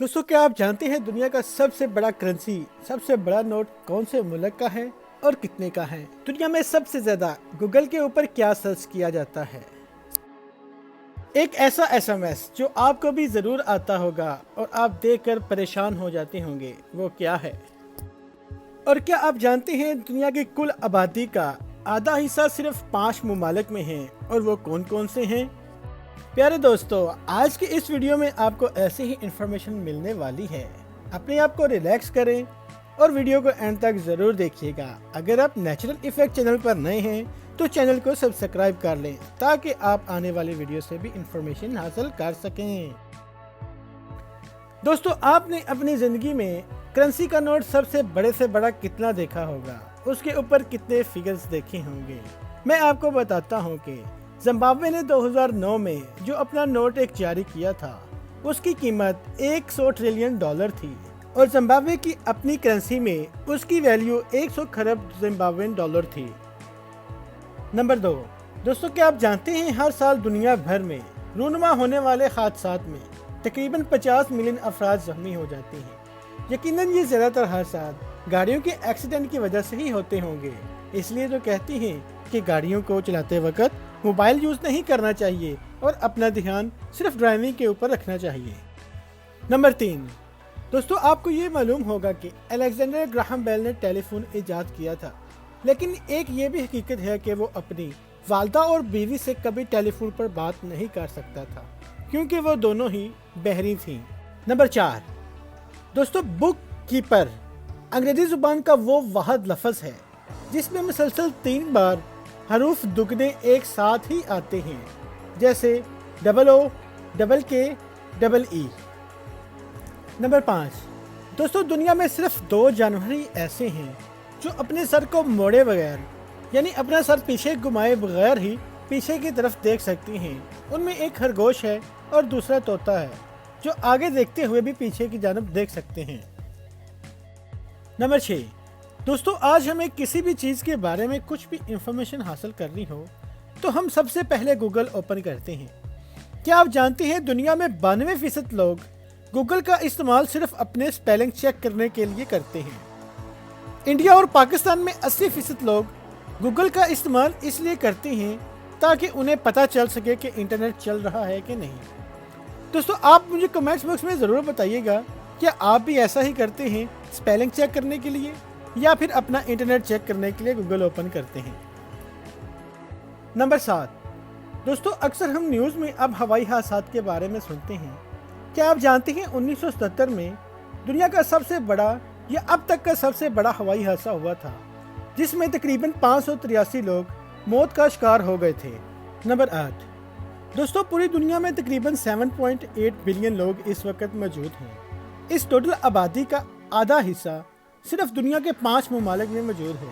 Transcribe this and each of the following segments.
दोस्तों, क्या आप जानते हैं दुनिया का सबसे बड़ा करेंसी, सबसे बड़ा नोट कौन से मुल्क का है और कितने का है? दुनिया में सबसे ज्यादा गूगल के ऊपर क्या सर्च किया जाता है? एक ऐसा एसएमएस जो आपको भी जरूर आता होगा और आप देखकर परेशान हो जाते होंगे, वो क्या है? और क्या आप जानते हैं दुनिया की कुल आबादी का आधा हिस्सा सिर्फ 5 ममालिक में है, और वो कौन कौन से हैं? प्यारे दोस्तों, आज की इस वीडियो में आपको ऐसी ही इंफॉर्मेशन मिलने वाली है। अपने आप को रिलैक्स करें और वीडियो को एंड तक ज़रूर देखिएगा। अगर आप नेचुरल इफेक्ट चैनल पर नए हैं तो चैनल को सब्सक्राइब कर लें ताकि आप आने वाली वीडियो से भी इंफॉर्मेशन हासिल कर सकें। दोस्तों, आपने अपनी ज़िंदगी में करेंसी का नोट सबसे बड़े से बड़ा कितना देखा होगा? उसके ऊपर कितने फिगर्स देखे होंगे? मैं आपको बताता हूँ कि जिम्बाब्वे ने 2009 में जो अपना नोट एक जारी किया था, उसकी कीमत 100 ट्रिलियन डॉलर थी और जिम्बाब्वे की अपनी करेंसी में उसकी वैल्यू 100 खरब जिम्बाब्वेन डॉलर थी। नंबर 2, दोस्तों, क्या आप जानते हैं हर साल दुनिया भर में रूनुमा होने वाले हादसात में तकरीबन 50 मिलियन अफराद जख्मी हो जाते हैं। यकीनन ये ज़्यादातर हादसात गाड़ियों के एक्सीडेंट की वजह से ही होते होंगे। इसलिए तो कहती हैं कि गाड़ियों को चलाते वक्त मोबाइल यूज़ नहीं करना चाहिए और अपना ध्यान सिर्फ ड्राइविंग के ऊपर रखना चाहिए। नंबर 3, दोस्तों, आपको ये मालूम होगा कि अलेक्जेंडर ग्राहम बेल ने टेलीफोन इजाद किया था, लेकिन एक ये भी हकीकत है कि वो अपनी वालदा और बीवी से कभी टेलीफोन पर बात नहीं कर सकता था क्योंकि वो दोनों ही बहरी थीं। नंबर 4, दोस्तों, बुक कीपर अंग्रेजी जुबान का वो वाहिद लफ्ज़ है जिसमें मुसलसल 3 बार हरूफ दुगने एक साथ ही आते हैं, जैसे OO, KK, EE। नंबर 5, दोस्तों, दुनिया में सिर्फ 2 जानवर ही ऐसे हैं जो अपने सर को मोड़े बगैर, यानी अपना सर पीछे घुमाए बगैर ही पीछे की तरफ देख सकती हैं। उनमें एक खरगोश है और दूसरा तोता है जो आगे देखते हुए भी पीछे की जानब देख सकते हैं। नंबर 6, दोस्तों, आज हमें किसी भी चीज़ के बारे में कुछ भी इंफॉर्मेशन हासिल करनी हो तो हम सबसे पहले गूगल ओपन करते हैं। क्या आप जानते हैं दुनिया में 92% लोग गूगल का इस्तेमाल सिर्फ अपने स्पेलिंग चेक करने के लिए करते हैं। इंडिया और पाकिस्तान में 80% लोग गूगल का इस्तेमाल इसलिए करते हैं ताकि उन्हें पता चल सके कि इंटरनेट चल रहा है कि नहीं। दोस्तों, आप मुझे कमेंट्स बॉक्स में ज़रूर बताइएगा, क्या आप भी ऐसा ही करते हैं स्पेलिंग चेक करने के लिए या फिर अपना इंटरनेट चेक करने के लिए गूगल ओपन करते हैं? नंबर 7, दोस्तों, अक्सर हम न्यूज़ में अब हवाई हादसात के बारे में सुनते हैं। क्या आप जानते हैं 1977 में दुनिया का सबसे बड़ा या अब तक का सबसे बड़ा हवाई हादसा हुआ था जिसमें तकरीबन 583 लोग मौत का शिकार हो गए थे। नंबर 8, दोस्तों, पूरी दुनिया में तकरीबन 7.8 बिलियन लोग इस वक्त मौजूद हैं। इस टोटल आबादी का आधा हिस्सा सिर्फ दुनिया के 5 ममालिक में मौजूद है,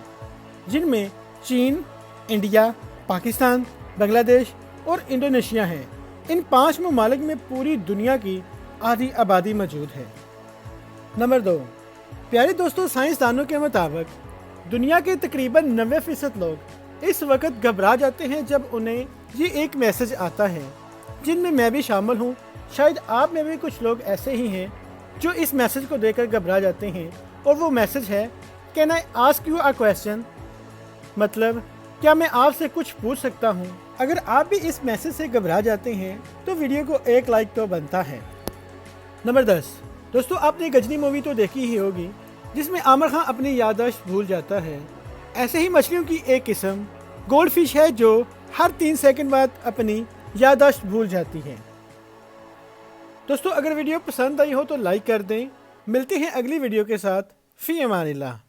जिनमें चीन, इंडिया, पाकिस्तान, बांग्लादेश और इंडोनेशिया हैं। इन 5 ममालिक में पूरी दुनिया की आधी आबादी मौजूद है। नंबर 2, प्यारे दोस्तों, साइंसदानों के मुताबिक दुनिया के तकरीबन 90% लोग इस वक्त घबरा जाते हैं जब उन्हें ये एक मैसेज आता है, जिनमें मैं भी शामिल हूँ। शायद आप में भी कुछ लोग ऐसे ही हैं जो इस मैसेज को देखकर घबरा जाते हैं, और वो मैसेज है, can I ask you a question? मतलब, क्या मैं आपसे कुछ पूछ सकता हूँ? अगर आप भी इस मैसेज से घबरा जाते हैं तो वीडियो को एक लाइक तो बनता है। नंबर 10, दोस्तों, आपने गजनी मूवी तो देखी ही होगी जिसमें आमिर खान अपनी याददाश्त भूल जाता है। ऐसे ही मछलियों की एक किस्म गोल्ड फिश है जो हर 3 सेकंड बाद अपनी याददाश्त भूल जाती है। दोस्तों, अगर वीडियो पसंद आई हो तो लाइक कर दें। मिलते हैं अगली वीडियो के साथ। फी अमानिल्लाह।